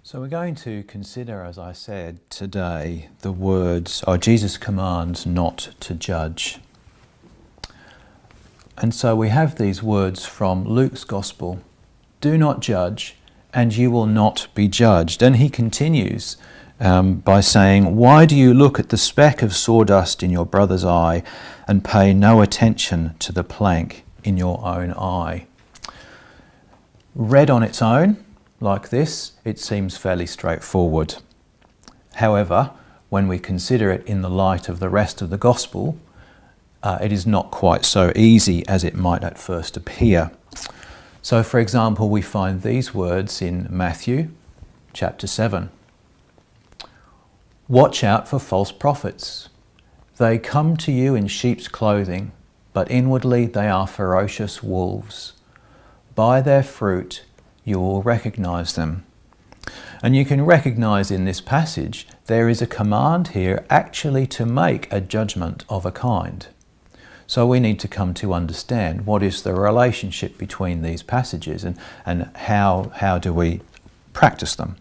So we're going to consider, as I said today, the words, Jesus commands not to judge. And so we have these words from Luke's Gospel, do not judge, and you will not be judged. And he continues by saying, why do you look at the speck of sawdust in your brother's eye and pay no attention to the plank in your own eye? Read on its own, like this, it seems fairly straightforward. However, when we consider it in the light of the rest of the Gospel, it is not quite so easy as it might at first appear. So, for example, we find these words in Matthew chapter 7. Watch out for false prophets. They come to you in sheep's clothing, but inwardly they are ferocious wolves. By their fruit you will recognize them. And you can recognize in this passage there is a command here actually to make a judgment of a kind. So we need to come to understand what is the relationship between these passages and how do we practice them.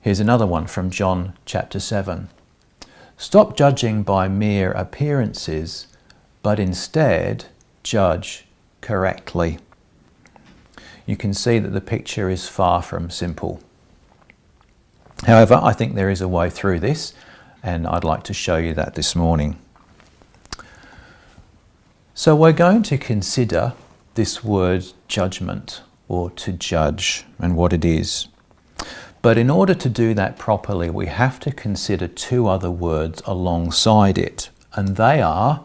Here's another one from John chapter 7. Stop judging by mere appearances, but instead judge correctly. You can see that the picture is far from simple. However, I think there is a way through this, and I'd like to show you that this morning. So we're going to consider this word judgment, or to judge, and what it is. But in order to do that properly, we have to consider two other words alongside it, and they are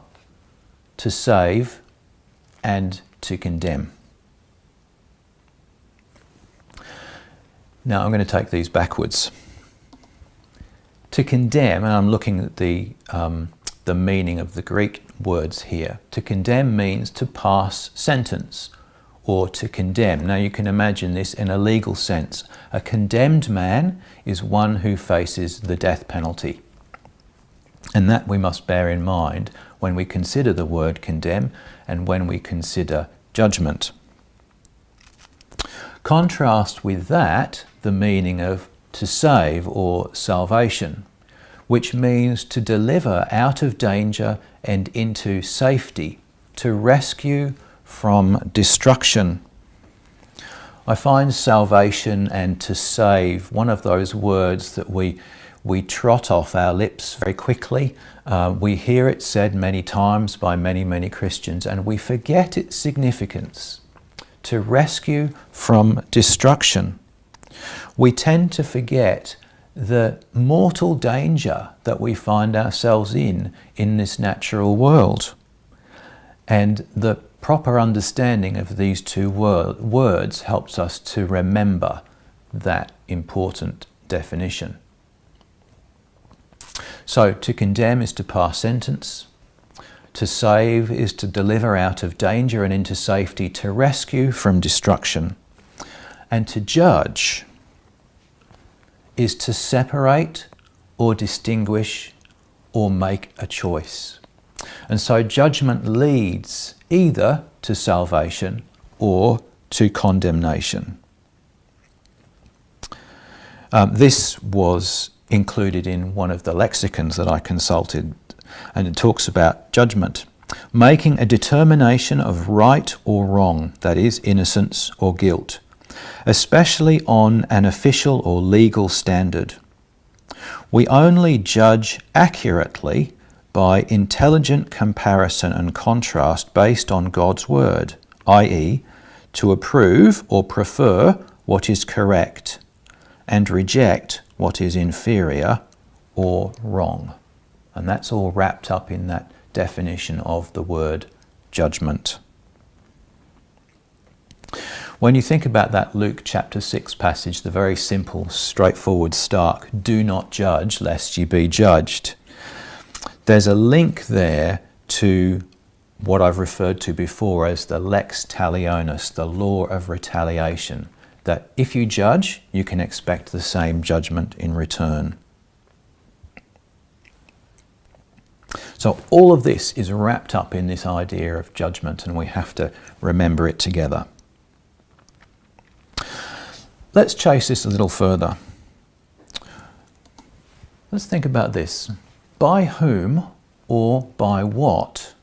to save and to condemn. Now I'm going to take these backwards. To condemn, and I'm looking at the meaning of the Greek words here. To condemn means to pass sentence or to condemn. Now you can imagine this in a legal sense. A condemned man is one who faces the death penalty. And that we must bear in mind when we consider the word condemn and when we consider judgment. Contrast with that the meaning of to save or salvation, which means to deliver out of danger and into safety, to rescue from destruction. I find salvation and to save one of those words that we trot off our lips very quickly. We hear it said many times by many Christians, and we forget its significance. To rescue from destruction. We tend to forget the mortal danger that we find ourselves in this natural world. And the proper understanding of these two words helps us to remember that important definition. So to condemn is to pass sentence. To save is to deliver out of danger and into safety, to rescue from destruction. And to judge is to separate or distinguish or make a choice. And so judgment leads either to salvation or to condemnation. This was included in one of the lexicons that I consulted, and it talks about judgment, making a determination of right or wrong, that is, innocence or guilt, especially on an official or legal standard. We only judge accurately by intelligent comparison and contrast based on God's word, i.e., to approve or prefer what is correct and reject what is inferior or wrong. And that's all wrapped up in that definition of the word judgment. When you think about that Luke chapter 6 passage, the very simple, straightforward, stark, do not judge lest ye be judged, there's a link there to what I've referred to before as the lex talionis, the law of retaliation, that if you judge, you can expect the same judgment in return. So all of this is wrapped up in this idea of judgment, and we have to remember it together. let's chase this a little further. Let's think about this. By whom or by what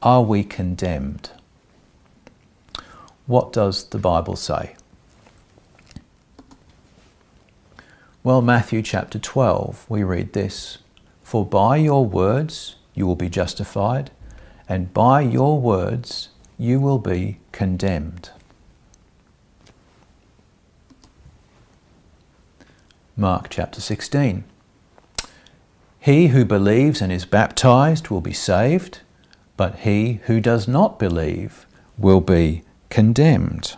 are we condemned? What does the Bible say? Well, Matthew chapter 12, we read this. For by your words you will be justified, and by your words you will be condemned. Mark chapter 16. He who believes and is baptized will be saved, but he who does not believe will be condemned.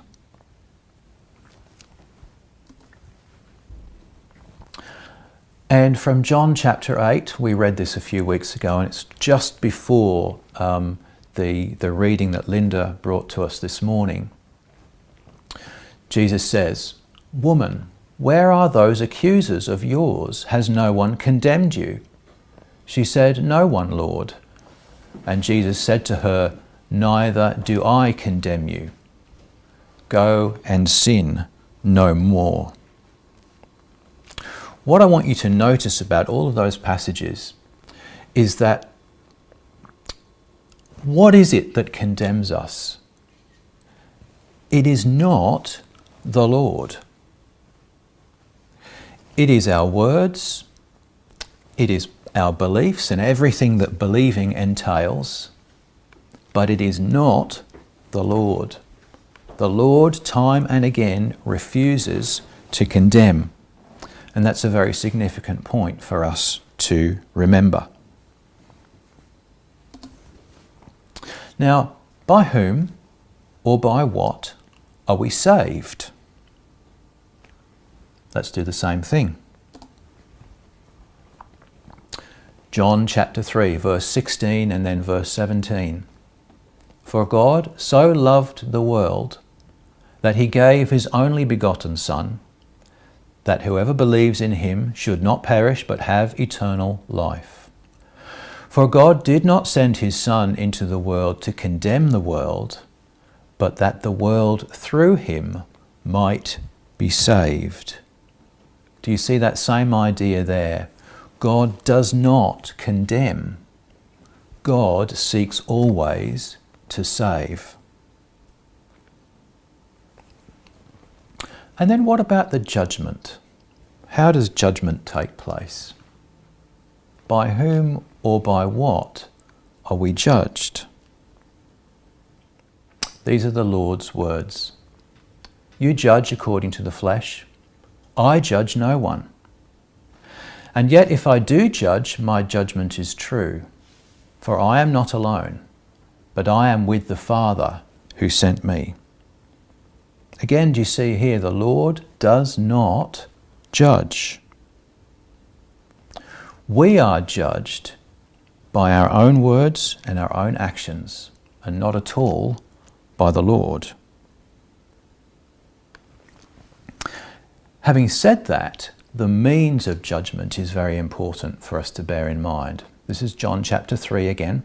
And from John chapter 8, we read this a few weeks ago, and it's just before the reading that Linda brought to us this morning. Jesus says, "Woman, where are those accusers of yours? Has no one condemned you?" She said, "No one, Lord." And Jesus said to her, "Neither do I condemn you. Go and sin no more." What I want you to notice about all of those passages is that what is it that condemns us? It is not the Lord. It is our words, it is our beliefs and everything that believing entails, but it is not the Lord. The Lord, time and again, refuses to condemn. And that's a very significant point for us to remember. Now, by whom or by what are we saved? Let's do the same thing. John chapter 3, verse 16 and then verse 17. For God so loved the world that he gave his only begotten Son, that whoever believes in him should not perish but have eternal life. For God did not send his Son into the world to condemn the world, but that the world through him might be saved. Do you see that same idea there? God does not condemn. God seeks always to save. And then what about the judgment? How does judgment take place? By whom or by what are we judged? These are the Lord's words. You judge according to the flesh. I judge no one. And yet if I do judge, my judgment is true. For I am not alone, but I am with the Father who sent me. Again, do you see here, the Lord does not judge. We are judged by our own words and our own actions, and not at all by the Lord. Having said that, the means of judgment is very important for us to bear in mind. This is John chapter 3 again.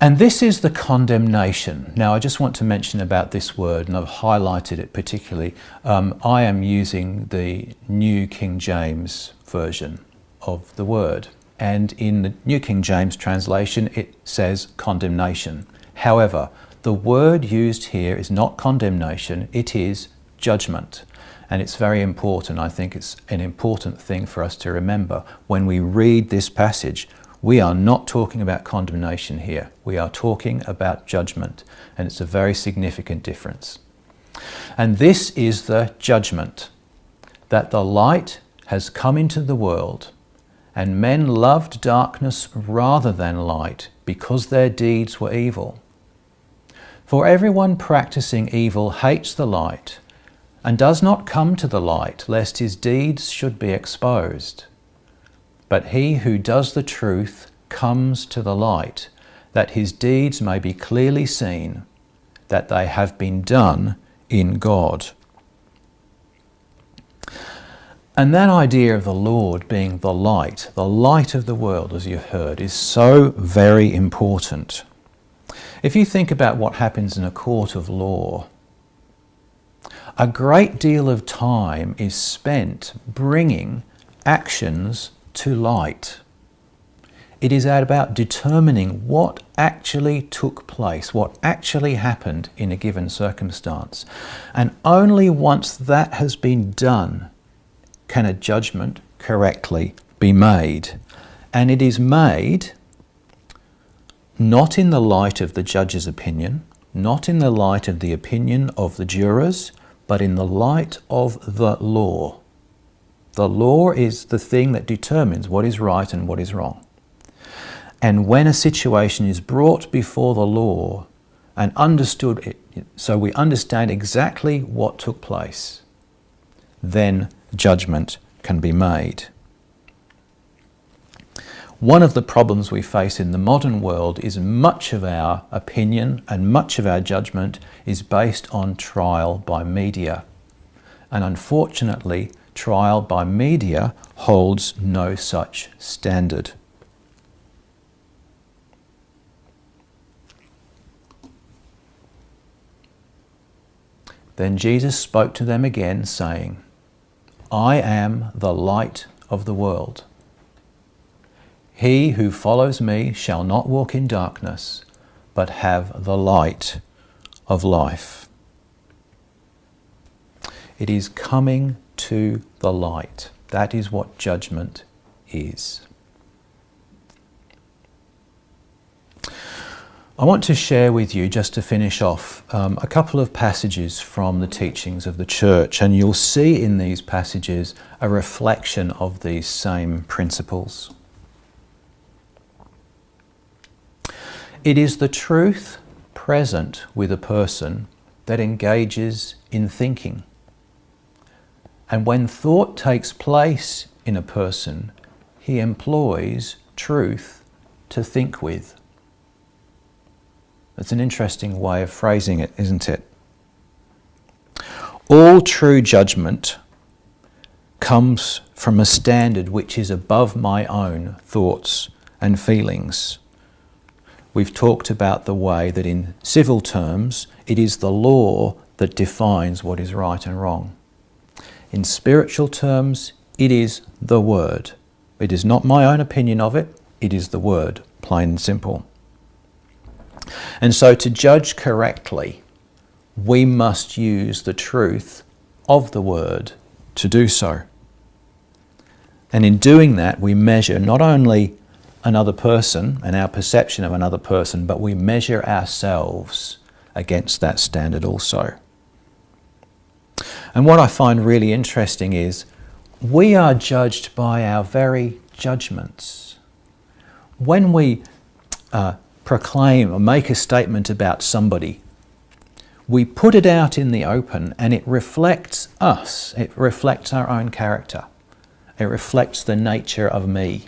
And this is the condemnation. Now, I just want to mention about this word, and I've highlighted it particularly. I am using the New King James version of the word. And in the New King James translation, it says condemnation. However, the word used here is not condemnation, it is judgment. And it's very important. I think it's an important thing for us to remember when we read this passage. We are not talking about condemnation here. We are talking about judgment, and it's a very significant difference. And this is the judgment, that the light has come into the world, and men loved darkness rather than light, because their deeds were evil. For everyone practicing evil hates the light, and does not come to the light, lest his deeds should be exposed. But he who does the truth comes to the light, that his deeds may be clearly seen, that they have been done in God. And that idea of the Lord being the light of the world, as you've heard, is so very important. If you think about what happens in a court of law, A great deal of time is spent bringing actions to light. It is about determining what actually took place, what actually happened in a given circumstance. And only once that has been done can a judgment correctly be made. And it is made not in the light of the judge's opinion, not in the light of the opinion of the jurors, but in the light of the law. The law is the thing that determines what is right and what is wrong. And when a situation is brought before the law and understood, so we understand exactly what took place, then judgment can be made. One of the problems we face in the modern world is much of our opinion and much of our judgment is based on trial by media. And unfortunately, trial by media holds no such standard. Then Jesus spoke to them again, saying, I am the light of the world. He who follows me shall not walk in darkness, but have the light of life. It is coming to the light. That is what judgment is. I want to share with you, just to finish off, a couple of passages from the teachings of the church, and you'll see in these passages a reflection of these same principles. It is the truth present with a person that engages in thinking. And when thought takes place in a person, he employs truth to think with. That's an interesting way of phrasing it, isn't it? All true judgment comes from a standard which is above my own thoughts and feelings. We've talked about the way that in civil terms, it is the law that defines what is right and wrong. In spiritual terms, it is the Word. It is not my own opinion of it, it is the Word, plain and simple. And so to judge correctly, we must use the truth of the Word to do so. And in doing that, we measure not only another person and our perception of another person, but we measure ourselves against that standard also. And what I find really interesting is we are judged by our very judgments. When we proclaim or make a statement about somebody, we put it out in the open and it reflects us. It reflects our own character. It reflects the nature of me.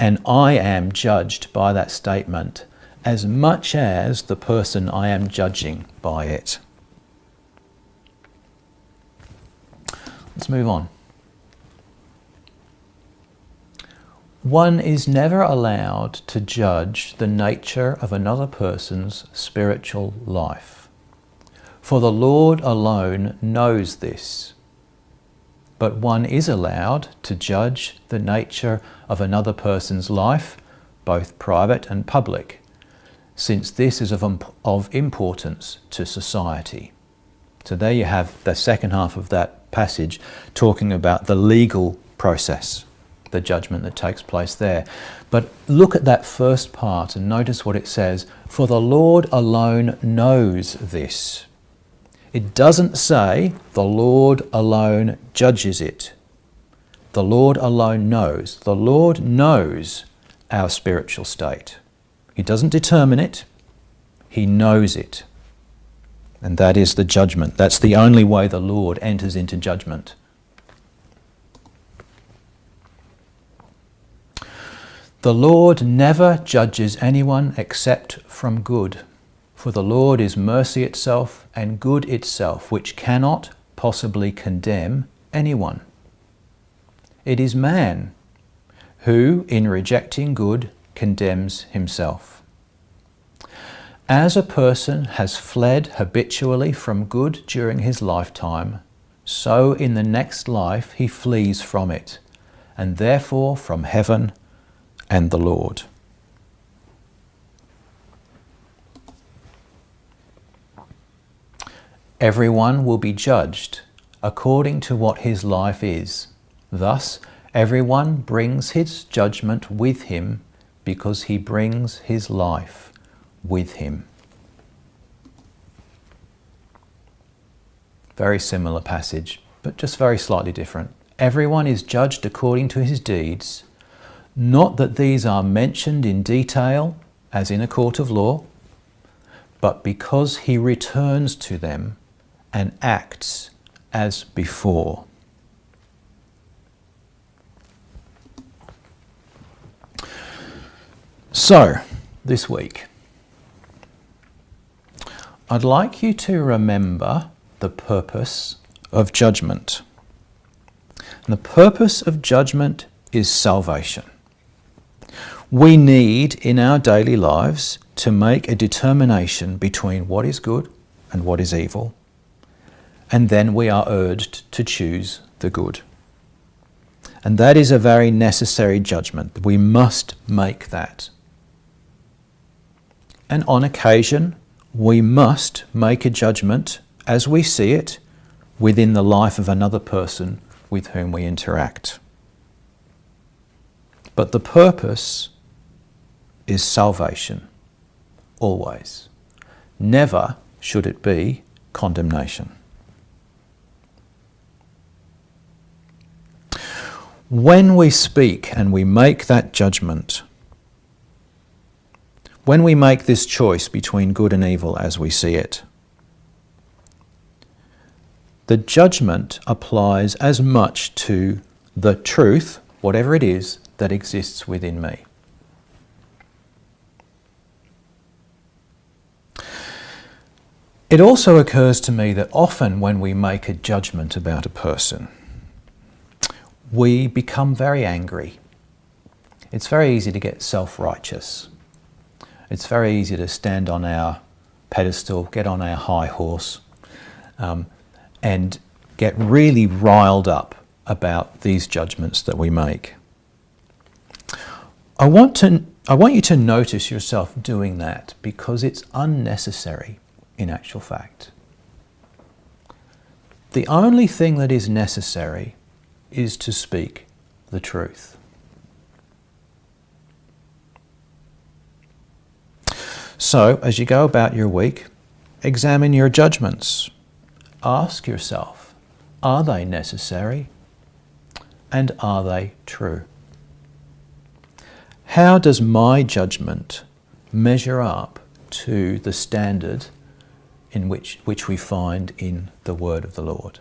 And I am judged by that statement as much as the person I am judging by it. Let's move on. One is never allowed to judge the nature of another person's spiritual life, for the Lord alone knows this. But one is allowed to judge the nature of another person's life, both private and public, since this is of importance to society. So there you have the second half of that passage talking about the legal process, the judgment that takes place there. But look at that first part and notice what it says, for the Lord alone knows this. It doesn't say the Lord alone judges it. The Lord alone knows. The Lord knows our spiritual state. He doesn't determine it. He knows it. And that is the judgment. That's the only way the Lord enters into judgment. The Lord never judges anyone except from good, for the Lord is mercy itself and good itself, which cannot possibly condemn anyone. It is man who, in rejecting good, condemns himself. As a person has fled habitually from good during his lifetime, so in the next life he flees from it, and therefore from heaven and the Lord. Everyone will be judged according to what his life is. Thus, everyone brings his judgment with him because he brings his life with him. Very similar passage, but just very slightly different. Everyone is judged according to his deeds, not that these are mentioned in detail, as in a court of law, but because he returns to them and acts as before. So, this week, I'd like you to remember the purpose of judgment. And the purpose of judgment is salvation. We need in our daily lives to make a determination between what is good and what is evil. And then we are urged to choose the good. And that is a very necessary judgment. We must make that. And on occasion, we must make a judgment as we see it within the life of another person with whom we interact. But the purpose is salvation, always. Never should it be condemnation. When we speak and we make that judgment, when we make this choice between good and evil as we see it, the judgment applies as much to the truth, whatever it is, that exists within me. It also occurs to me that often when we make a judgment about a person, we become very angry. It's very easy to get self-righteous. It's very easy to stand on our pedestal, get on our high horse, and get really riled up about these judgments that we make. I want you to notice yourself doing that because it's unnecessary in actual fact. The only thing that is necessary is to speak the truth. So, as you go about your week, examine your judgments. Ask yourself, are they necessary? And are they true? How does my judgment measure up to the standard in which we find in the word of the Lord?